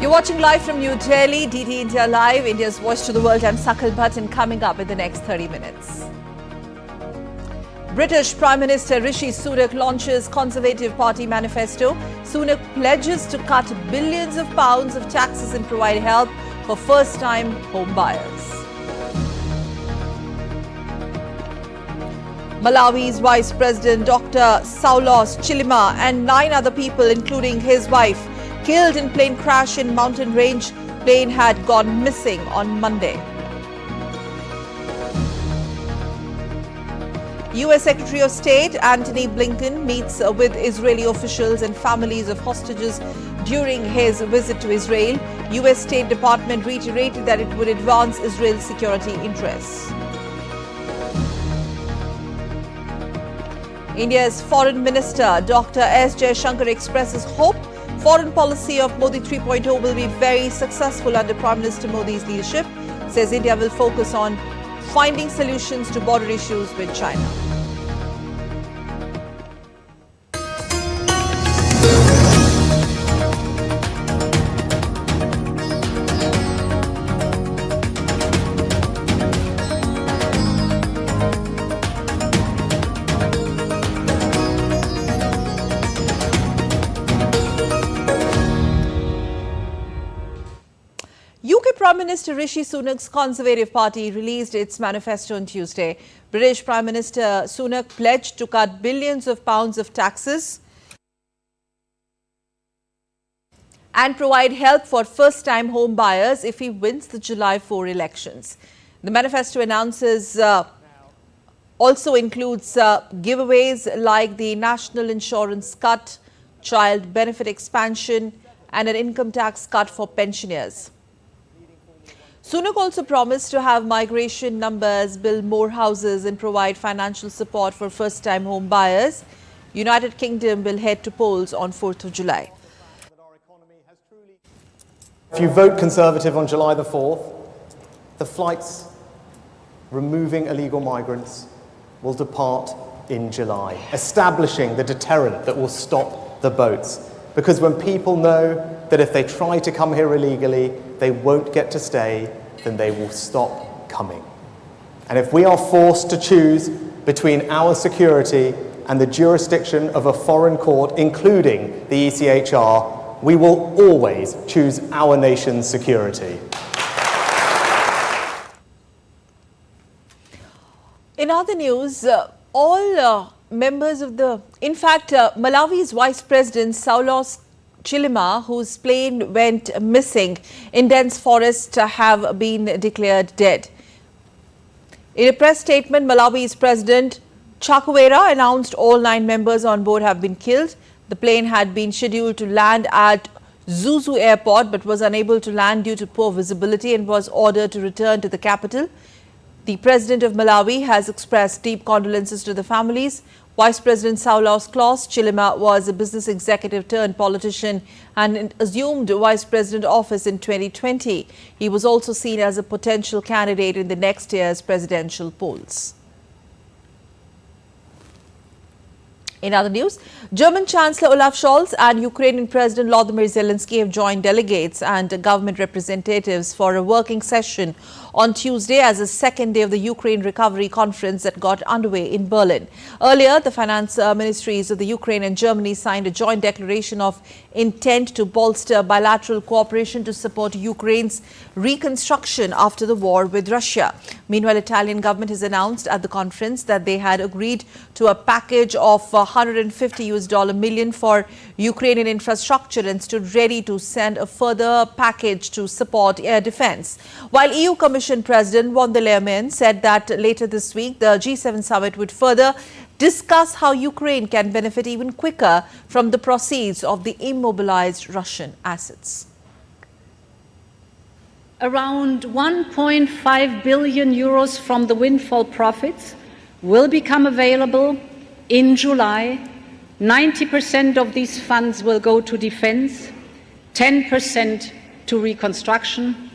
You're watching live from New Delhi, DT India Live, India's voice to the world. I'm Sakal Button, coming up in the next 30 minutes. British Prime Minister Rishi Sunak launches Conservative Party manifesto. Sunak pledges to cut billions of pounds of taxes and provide help for first-time home buyers. Malawi's Vice President Dr. Saulos Chilima and 9 other people, including his wife, killed in plane crash in mountain range. Plane had gone missing on Monday. US Secretary of State Antony Blinken meets with Israeli officials and families of hostages during his visit to Israel. US State Department reiterated that it would advance Israel's security interests. India's Foreign Minister Dr. S. Jaishankar expresses hope foreign policy of Modi 3.0 will be very successful under Prime Minister Modi's leadership. Says India will focus on finding solutions to border issues with China. Prime Minister Rishi Sunak's Conservative Party released its manifesto on Tuesday. British Prime Minister Sunak pledged to cut billions of pounds of taxes and provide help for first-time home buyers if he wins the July 4 elections. The manifesto announces also includes giveaways like the national insurance cut, child benefit expansion and an income tax cut for pensioners. Sunak also promised to have migration numbers, build more houses and provide financial support for first-time home buyers. United Kingdom will head to polls on 4th of July. If you vote Conservative on July the 4th, the flights removing illegal migrants will depart in July, establishing the deterrent that will stop the boats. Because when people know that if they try to come here illegally, they won't get to stay, then they will stop coming. And if we are forced to choose between our security and the jurisdiction of a foreign court, including the ECHR, we will always choose our nation's security. In other news, all members of Malawi's Vice President Saulos Chilima, whose plane went missing in dense forest, have been declared dead. In a press statement, Malawi's President Chakwera announced all 9 members on board have been killed. The plane had been scheduled to land at Zuzu Airport but was unable to land due to poor visibility and was ordered to return to the capital. The President of Malawi has expressed deep condolences to the families. Vice President Saulos Chilima was a business executive turned politician and assumed Vice President office in 2020. He was also seen as a potential candidate in the next year's presidential polls. In other news, German Chancellor Olaf Scholz and Ukrainian President Volodymyr Zelensky have joined delegates and government representatives for a working session on Tuesday as the second day of the Ukraine Recovery Conference that got underway in Berlin. Earlier, the finance ministries of the Ukraine and Germany signed a joint declaration of intent to bolster bilateral cooperation to support Ukraine's reconstruction after the war with Russia. Meanwhile, Italian government has announced at the conference that they had agreed to a package of $150 million for Ukrainian infrastructure and stood ready to send a further package to support air defense. While EU Commission President von der Leyen said that later this week, the G7 summit would further discuss how Ukraine can benefit even quicker from the proceeds of the immobilized Russian assets. Around 1.5 billion euros from the windfall profits will become available in July. 90% of these funds will go to defense, 10% to reconstruction,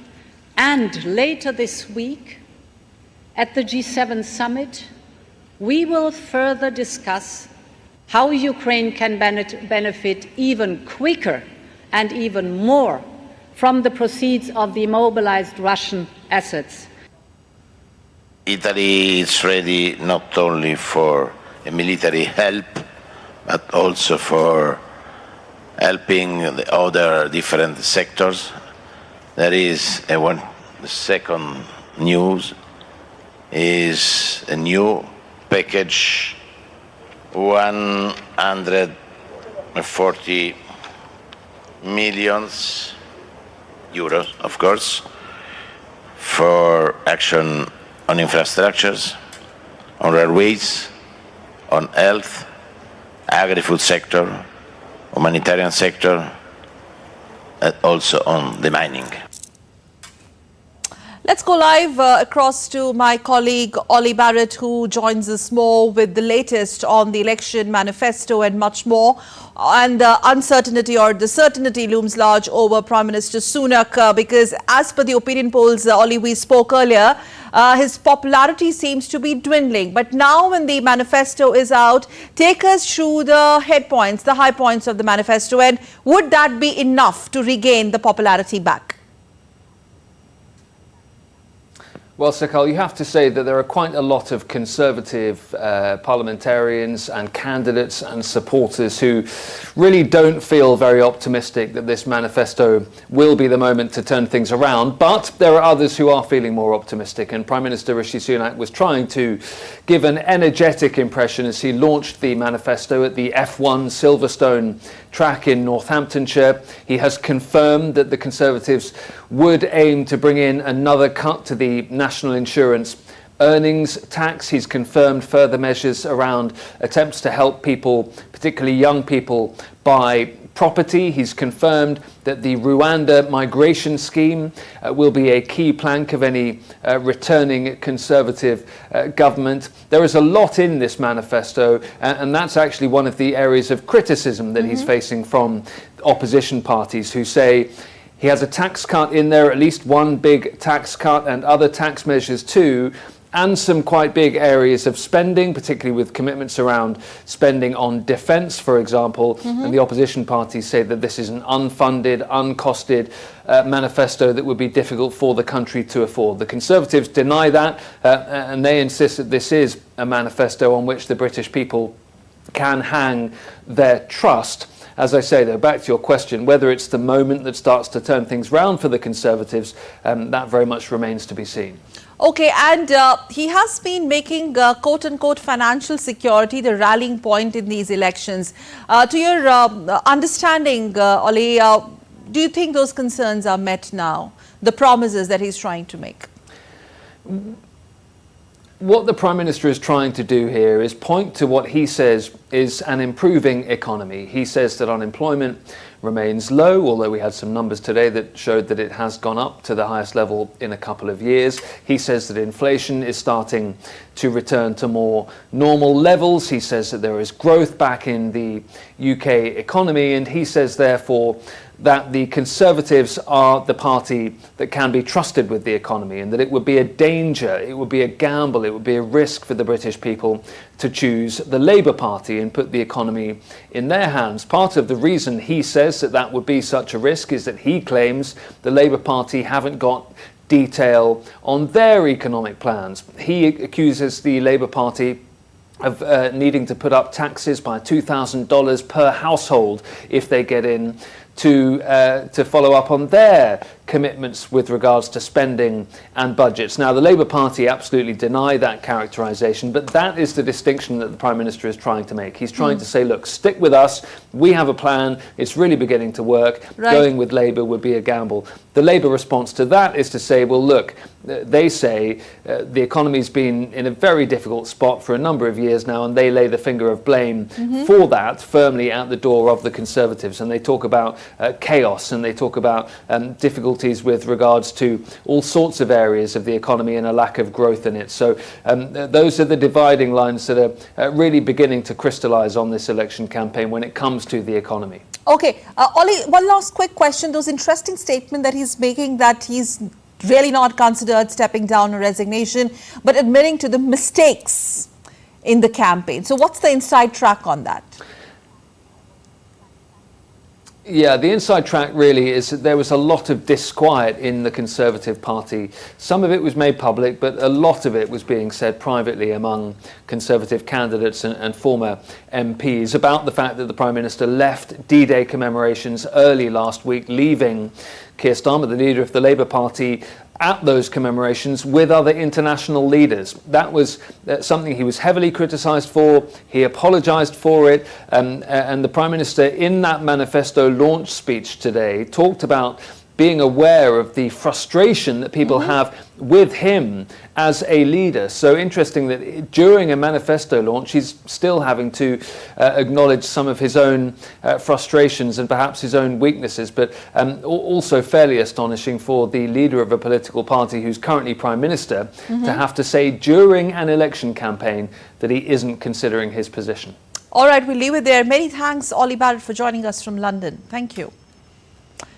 and later this week at the G7 summit, we will further discuss how Ukraine can benefit even quicker and even more from the proceeds of the immobilized Russian assets. Italy is ready not only for a military help, but also for helping the other different sectors. There is the second news is a new package, 140 million euros, of course, for action on infrastructures, on railways, on health, agri-food sector, humanitarian sector, and also on the mining. Let's go live across to my colleague Ollie Barrett, who joins us more with the latest on the election manifesto and much more. And the uncertainty or the certainty looms large over Prime Minister Sunak because as per the opinion polls, Ollie, we spoke earlier, his popularity seems to be dwindling. But now when the manifesto is out, take us through the head points, the high points of the manifesto, and would that be enough to regain the popularity back? Well, Sakal, you have to say that there are quite a lot of Conservative parliamentarians and candidates and supporters who really don't feel very optimistic that this manifesto will be the moment to turn things around. But there are others who are feeling more optimistic. And Prime Minister Rishi Sunak was trying to give an energetic impression as he launched the manifesto at the F1 Silverstone track in Northamptonshire. He has confirmed that the Conservatives would aim to bring in another cut to the national insurance earnings tax. He's confirmed further measures around attempts to help people, particularly young people, buy property. He's confirmed that the Rwanda migration scheme will be a key plank of any returning Conservative government. There is a lot in this manifesto, and that's actually one of the areas of criticism that he's facing from opposition parties who say he has a tax cut in there, at least one big tax cut, and other tax measures too, and some quite big areas of spending, particularly with commitments around spending on defence, for example. And the opposition parties say that this is an unfunded, uncosted manifesto that would be difficult for the country to afford. The Conservatives deny that, and they insist that this is a manifesto on which the British people can hang their trust. As I say, though, back to your question, whether it's the moment that starts to turn things round for the Conservatives, that very much remains to be seen. Okay, and he has been making quote-unquote financial security the rallying point in these elections. To your understanding, Ollie, do you think those concerns are met now, the promises that he's trying to make? What the Prime Minister is trying to do here is point to what he says is an improving economy. He says that unemployment remains low, although we had some numbers today that showed that it has gone up to the highest level in a couple of years. He says that inflation is starting to return to more normal levels. He says that there is growth back in the UK economy, and he says, therefore, that the Conservatives are the party that can be trusted with the economy, and that it would be a danger, it would be a gamble, it would be a risk for the British people to choose the Labour Party and put the economy in their hands. Part of the reason he says that that would be such a risk is that he claims the Labour Party haven't got detail on their economic plans. He accuses the Labour Party of needing to put up taxes by $2,000 per household if they get in, to follow up on their commitments with regards to spending and budgets. Now, the Labour Party absolutely deny that characterisation, but that is the distinction that the Prime Minister is trying to make. He's trying to say, look, stick with us, we have a plan, it's really beginning to work, going with Labour would be a gamble. The Labour response to that is to say, well, look, they say the economy's been in a very difficult spot for a number of years now, and they lay the finger of blame for that firmly at the door of the Conservatives, and they talk about chaos, and they talk about difficulties with regards to all sorts of areas of the economy and a lack of growth in it. So those are the dividing lines that are really beginning to crystallise on this election campaign when it comes to the economy. Okay, Ollie, one last quick question. Those interesting statement that he's making that he's really not considered stepping down or resignation, but admitting to the mistakes in the campaign. So what's the inside track on that? Yeah, the inside track really is that there was a lot of disquiet in the Conservative Party. Some of it was made public, but a lot of it was being said privately among Conservative candidates and former MPs about the fact that the Prime Minister left D-Day commemorations early last week, leaving Keir Starmer, the leader of the Labour Party, at those commemorations with other international leaders. That was something he was heavily criticised for. He apologised for it. And the Prime Minister, in that manifesto launch speech today, talked about being aware of the frustration that people have with him as a leader. So interesting that during a manifesto launch, he's still having to acknowledge some of his own frustrations and perhaps his own weaknesses, but also fairly astonishing for the leader of a political party who's currently Prime Minister to have to say during an election campaign that he isn't considering his position. All right, we'll leave it there. Many thanks, Ollie Barrett, for joining us from London. Thank you.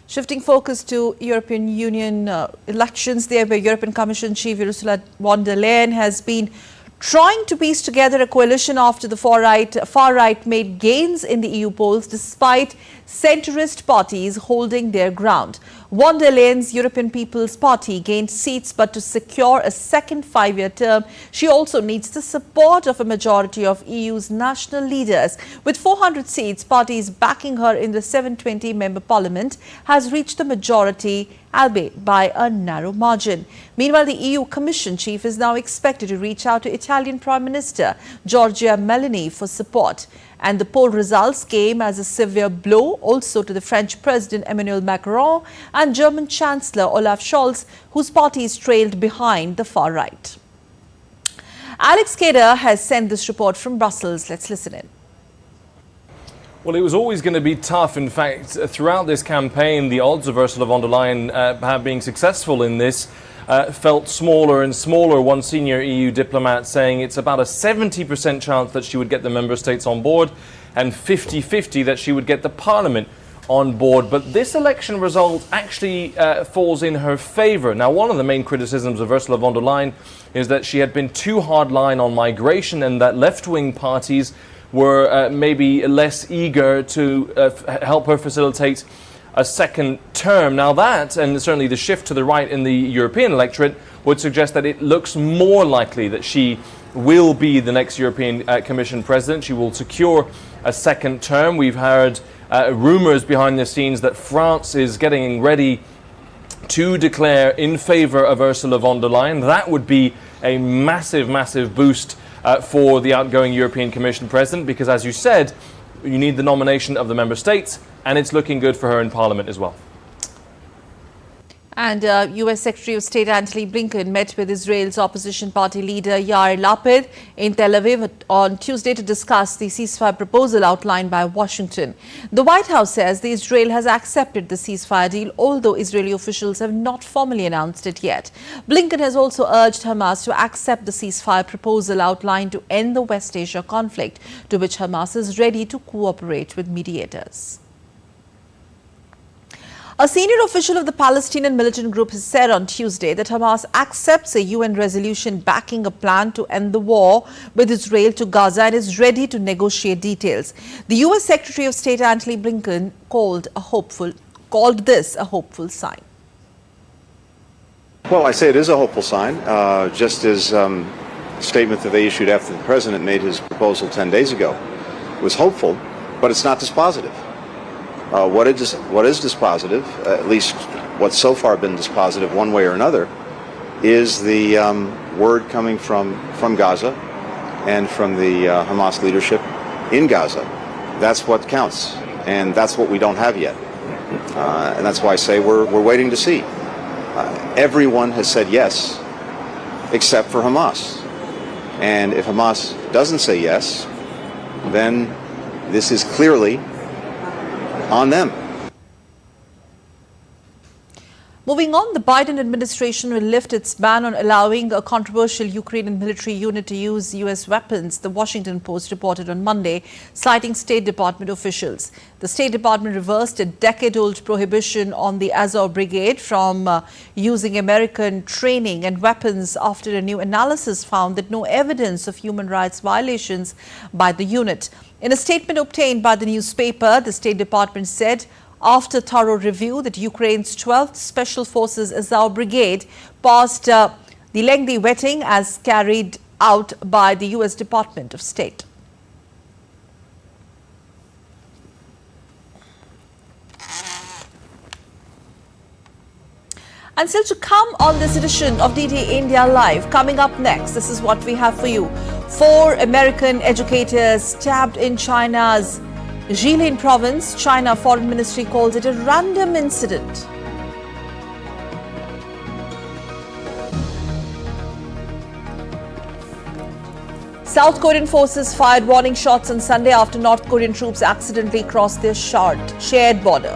Shifting focus to European Union elections, there where European Commission Chief Ursula von der Leyen has been trying to piece together a coalition after the far right made gains in the EU polls despite centrist parties holding their ground. Von der Leyen's European People's Party gained seats, but to secure a second five-year term, she also needs the support of a majority of EU's national leaders. With 400 seats, parties backing her in the 720-member parliament has reached the majority, albeit by a narrow margin. Meanwhile, the EU Commission chief is now expected to reach out to Italian Prime Minister Giorgia Meloni for support. And the poll results came as a severe blow also to the French President Emmanuel Macron and German Chancellor Olaf Scholz, whose parties trailed behind the far right. Alex Kader has sent this report from Brussels. Let's listen in. Well, it was always going to be tough. In fact, throughout this campaign, the odds of Ursula von der Leyen being successful in this felt smaller and smaller. One senior EU diplomat saying it's about a 70% chance that she would get the member states on board and 50-50 that she would get the parliament on board. But this election result actually falls in her favour. Now, one of the main criticisms of Ursula von der Leyen is that she had been too hardline on migration and that left-wing parties were maybe less eager to help her facilitate a second term. Now that, and certainly the shift to the right in the European electorate, would suggest that it looks more likely that she will be the next European Commission President. She will secure a second term. We've heard rumours behind the scenes that France is getting ready to declare in favour of Ursula von der Leyen. That would be a massive, massive boost for the outgoing European Commission President, because as you said, you need the nomination of the member states, and it's looking good for her in Parliament as well. And US Secretary of State Antony Blinken met with Israel's opposition party leader Yair Lapid in Tel Aviv on Tuesday to discuss the ceasefire proposal outlined by Washington. The White House says that Israel has accepted the ceasefire deal, although Israeli officials have not formally announced it yet. Blinken has also urged Hamas to accept the ceasefire proposal outlined to end the West Asia conflict, to which Hamas is ready to cooperate with mediators. A senior official of the Palestinian militant group has said on Tuesday that Hamas accepts a UN resolution backing a plan to end the war with Israel to Gaza and is ready to negotiate details. The US Secretary of State Antony Blinken called this a hopeful sign. Well, I say it is a hopeful sign, just as the statement that they issued after the president made his proposal 10 days ago was hopeful, but it's not dispositive. What is dispositive, at least what's so far been dispositive one way or another, is the word coming from Gaza and from the Hamas leadership in Gaza. That's what counts, and that's what we don't have yet. And that's why I say we're waiting to see. Everyone has said yes, except for Hamas. And if Hamas doesn't say yes, then this is clearly on them. Moving on, the Biden administration will lift its ban on allowing a controversial Ukrainian military unit to use U.S. weapons, the Washington Post reported on Monday, citing State Department officials. The State Department reversed a decade-old prohibition on the Azov Brigade from using American training and weapons after a new analysis found that no evidence of human rights violations by the unit. In a statement obtained by the newspaper, the State Department said, after thorough review that Ukraine's 12th Special Forces Azov Brigade passed the lengthy vetting as carried out by the US Department of State. And still to come on this edition of DT India Live, coming up next, this is what we have for you. 4 American educators stabbed in China's Jilin province. China Foreign Ministry calls it a random incident. South Korean forces fired warning shots on Sunday after North Korean troops accidentally crossed their shared border.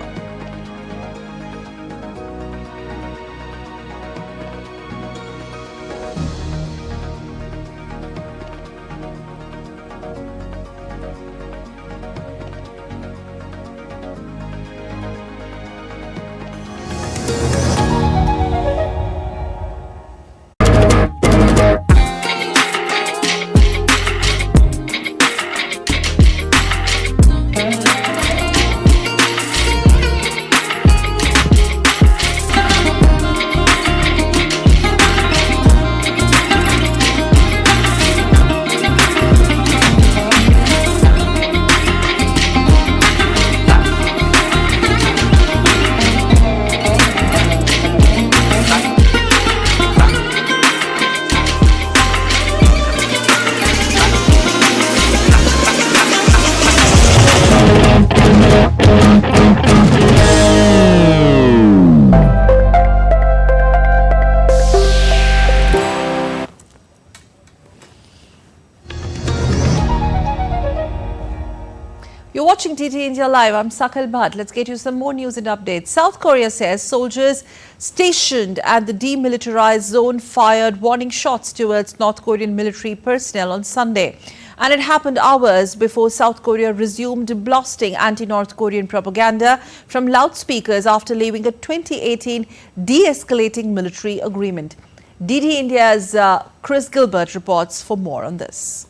You're watching DT India Live. I'm Sakal Bhatt. Let's get you some more news and updates. South Korea says soldiers stationed at the demilitarized zone fired warning shots towards North Korean military personnel on Sunday. And it happened hours before South Korea resumed blasting anti-North Korean propaganda from loudspeakers after leaving a 2018 de-escalating military agreement. DT India's Chris Gilbert reports for more on this.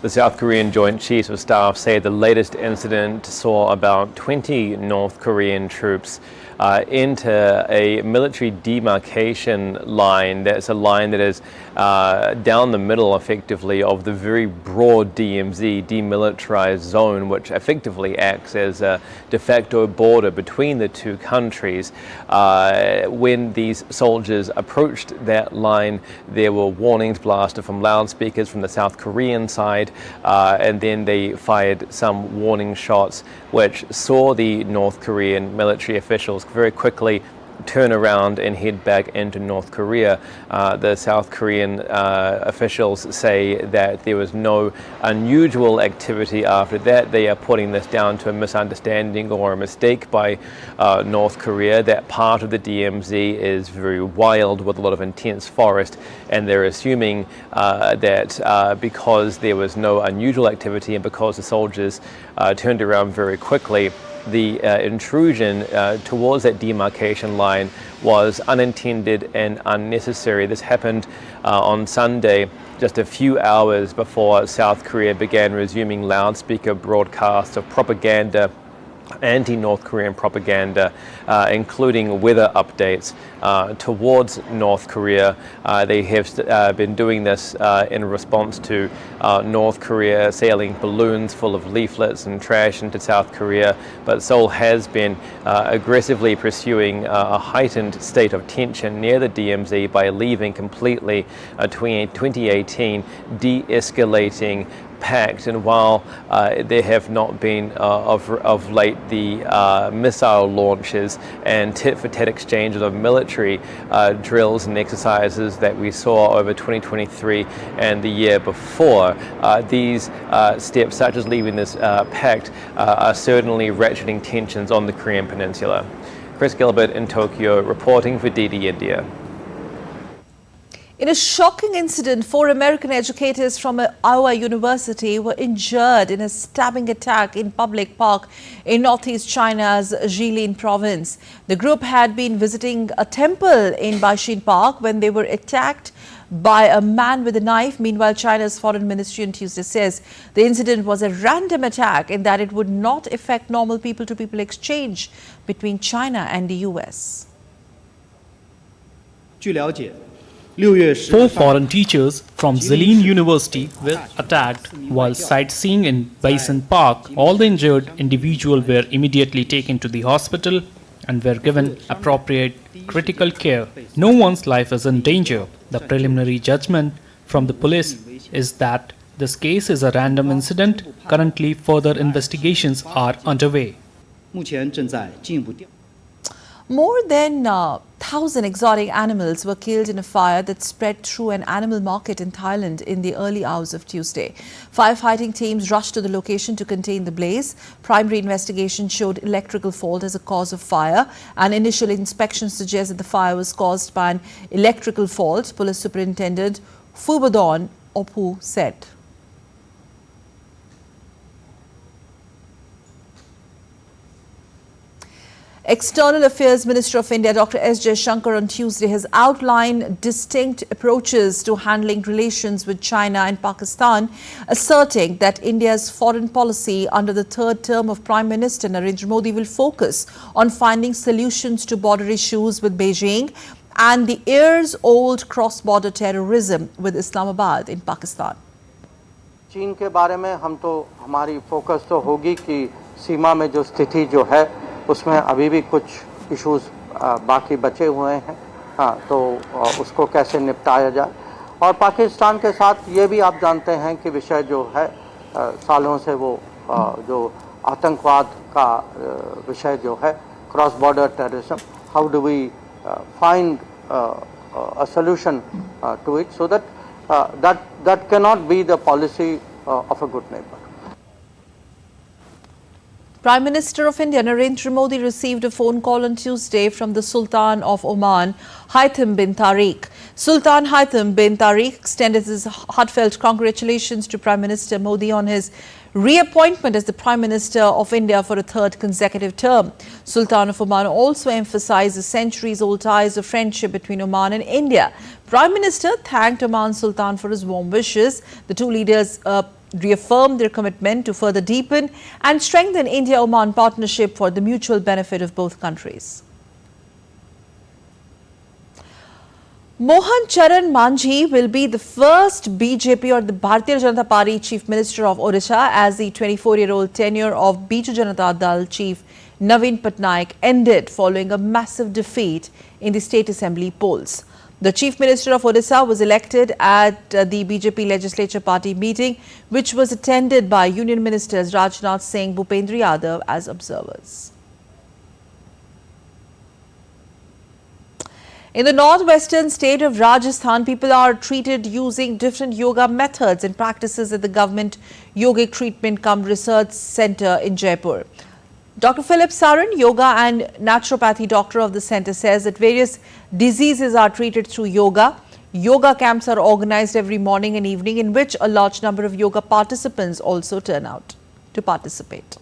The South Korean Joint Chiefs of Staff say the latest incident saw about 20 North Korean troops enter a military demarcation line. That's a line that is down the middle, effectively, of the very broad DMZ, demilitarized zone, which effectively acts as a de facto border between the two countries. When these soldiers approached that line, there were warnings blasted from loudspeakers from the South Korean side, and then they fired some warning shots, which saw the North Korean military officials very quickly turn around and head back into North Korea. The South Korean officials say that there was no unusual activity after that. They are putting this down to a misunderstanding or a mistake by North Korea. That part of the DMZ is very wild with a lot of intense forest, and they're assuming that because there was no unusual activity and because the soldiers turned around very quickly, the intrusion towards that demarcation line was unintended and unnecessary. This happened on Sunday, just a few hours before South Korea began resuming loudspeaker broadcasts of propaganda, anti-North Korean propaganda, including weather updates towards North Korea. They have been doing this in response to North Korea sailing balloons full of leaflets and trash into South Korea. But Seoul has been aggressively pursuing a heightened state of tension near the DMZ by leaving completely a 2018 de-escalating pact. And while there have not been of late the missile launches and tit-for-tat exchanges of military drills and exercises that we saw over 2023 and the year before, these steps, such as leaving this pact, are certainly ratcheting tensions on the Korean Peninsula. Chris Gilbert in Tokyo, reporting for DD India. In a shocking incident, 4 American educators from Iowa University were injured in a stabbing attack in public park in northeast China's Jilin province. The group had been visiting a temple in Baishin Park when they were attacked by a man with a knife. Meanwhile, China's foreign ministry on Tuesday says the incident was a random attack and that it would not affect normal people-to-people exchange between China and the US. 据了解，6月10 4 foreign teachers from Zilin University were attacked while sightseeing in Bison Park. All the injured individuals were immediately taken to the hospital and were given appropriate critical care. No one's life is in danger. The preliminary judgment from the police is that this case is a random incident. Currently, further investigations are underway. 目前正在进一步调。 More than 1,000 exotic animals were killed in a fire that spread through an animal market in Thailand in the early hours of Tuesday. Firefighting teams rushed to the location to contain the blaze. Primary investigation showed electrical fault as a cause of fire. An initial inspection suggests that the fire was caused by an electrical fault, Police Superintendent Phubodon Ophu said. External Affairs Minister of India Dr. S. Jaishankar on Tuesday has outlined distinct approaches to handling relations with China and Pakistan, asserting that India's foreign policy under the third term of Prime Minister Narendra Modi will focus on finding solutions to border issues with Beijing and the years-old cross-border terrorism with Islamabad in Pakistan. चीन के बारे में हम तो हमारी focus तो होगी कि सीमा में जो स्थिति जो है उसमें अभी भी कुछ इश्यूज बाकी बचे हुए हैं तो उसको कैसे निपटाया जाए और पाकिस्तान के साथ ये भी आप जानते हैं कि विषय जो है सालों से वो जो आतंकवाद का विषय जो है cross border terrorism how do we find a solution to it so that that cannot be the policy of a good neighbor. Prime Minister of India Narendra Modi received a phone call on Tuesday from the Sultan of Oman, Haitham bin Tariq. Sultan Haitham bin Tariq extended his heartfelt congratulations to Prime Minister Modi on his reappointment as the Prime Minister of India for a third consecutive term. Sultan of Oman also emphasized the centuries-old ties of friendship between Oman and India. Prime Minister thanked Oman Sultan for his warm wishes. The two leaders reaffirmed their commitment to further deepen and strengthen India-Oman partnership for the mutual benefit of both countries. Mohan Charan Manjhi will be the first BJP or the Bharatiya Janata Party Chief Minister of Odisha as the 24-year-old tenure of Biju Janata Dal Chief Naveen Patnaik ended following a massive defeat in the State Assembly polls. The Chief Minister of Odisha was elected at the BJP Legislature Party meeting, which was attended by Union Ministers Rajnath Singh, Bhupendra Yadav as observers. In the northwestern state of Rajasthan, people are treated using different yoga methods and practices at the government Yogic Treatment Cum Research Centre in Jaipur. Dr. Philip Saran, yoga and naturopathy doctor of the centre, says that various diseases are treated through yoga. Yoga camps are organized every morning and evening in which a large number of yoga participants also turn out to participate.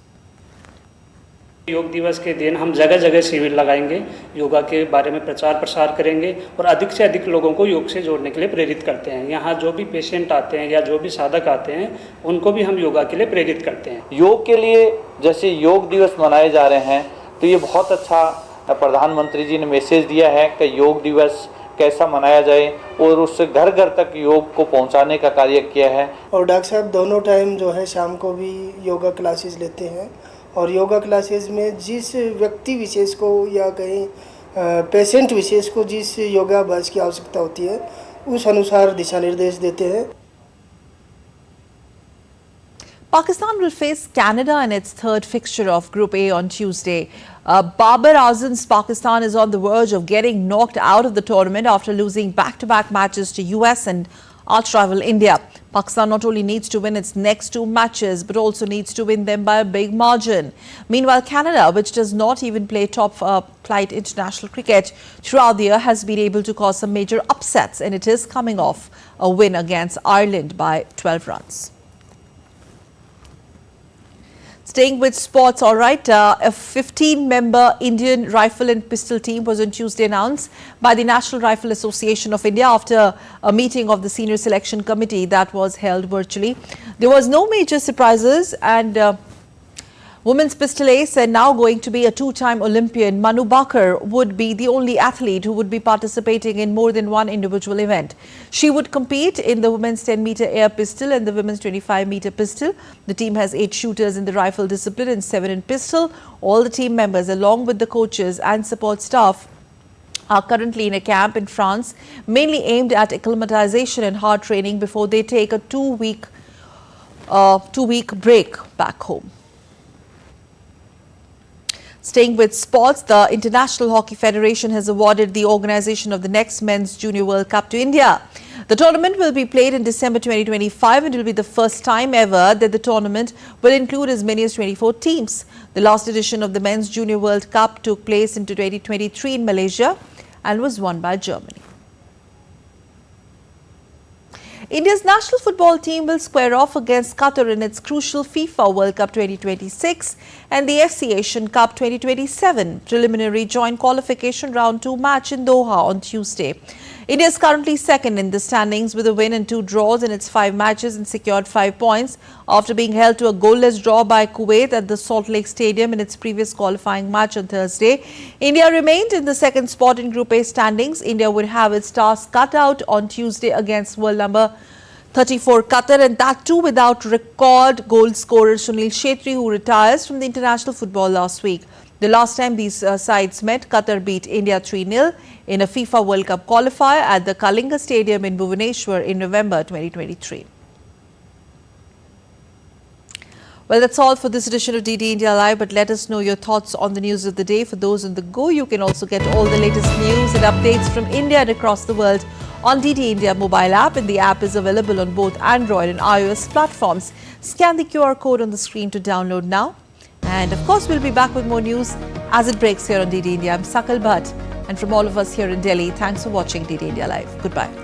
योग दिवस के दिन हम जगह जगह शिविर लगाएंगे, योगा के बारे में प्रचार प्रसार करेंगे और अधिक से अधिक लोगों को योग से जोड़ने के लिए प्रेरित करते हैं। यहाँ जो भी पेशेंट आते हैं या जो भी साधक आते हैं उनको भी हम योगा के लिए प्रेरित करते हैं। योग के लिए जैसे योग दिवस मनाए जा रहे हैं तो ये बहुत अच्छा प्रधानमंत्री जी ने मैसेज दिया है कि योग दिवस कैसा मनाया जाए और उससे घर घर तक योग को पहुँचाने का कार्य किया है। और डॉक्टर साहब दोनों टाइम जो है शाम को भी योगा क्लासेस लेते हैं और योगा क्लासेस में जिस व्यक्ति विशेष को या कहीं पेशेंट विशेष को जिस योगाभ्यास की आवश्यकता होती है उस अनुसार दिशा निर्देश देते हैं। Pakistan will face Canada in its third fixture of Group A on Tuesday. Babar Azam's Pakistan is on the verge of getting knocked out of the tournament after losing back-to-back matches to US and arch-rival India. Pakistan not only needs to win its next two matches, but also needs to win them by a big margin. Meanwhile, Canada, which does not even play top-flight international cricket throughout the year, has been able to cause some major upsets, and it is coming off a win against Ireland by 12 runs. Staying with sports, all right, a 15-member Indian rifle and pistol team was on Tuesday announced by the National Rifle Association of India after a meeting of the senior selection committee that was held virtually. There was no major surprises, and women's pistol ace and now going to be a two-time Olympian Manu Bakar would be the only athlete who would be participating in more than one individual event. She would compete in the women's 10-meter air pistol and the women's 25-meter pistol. The team has 8 shooters in the rifle discipline and 7 in pistol. All the team members, along with the coaches and support staff, are currently in a camp in France, mainly aimed at acclimatization and hard training before they take a two-week break back home. Staying with sports, the International Hockey Federation has awarded the organization of the next Men's Junior World Cup to India. The tournament will be played in December 2025 and will be the first time ever that the tournament will include as many as 24 teams. The last edition of the Men's Junior World Cup took place in 2023 in Malaysia and was won by Germany. India's national football team will square off against Qatar in its crucial FIFA World Cup 2026 and the FC Asian Cup 2027 preliminary joint qualification round 2 match in Doha on Tuesday. India is currently second in the standings with a win and 2 draws in its 5 matches and secured 5 points after being held to a goalless draw by Kuwait at the Salt Lake Stadium in its previous qualifying match on Thursday. India remained in the second spot in Group A standings. India would have its task cut out on Tuesday against world number 34 Qatar, and that too without record goal scorer Sunil Shetty, who retires from the international football last week. The last time these sides met, Qatar beat India 3-0 in a FIFA World Cup qualifier at the Kalinga Stadium in Bhubaneswar in November 2023. Well, that's all for this edition of DD India Live, but let us know your thoughts on the news of the day. For those on the go, you can also get all the latest news and updates from India and across the world on DD India mobile app, and the app is available on both Android and iOS platforms. Scan the QR code on the screen to download now. And of course, we'll be back with more news as it breaks here on DD India. I'm Sakal Bhatt, and from all of us here in Delhi, thanks for watching DD India Live. Goodbye.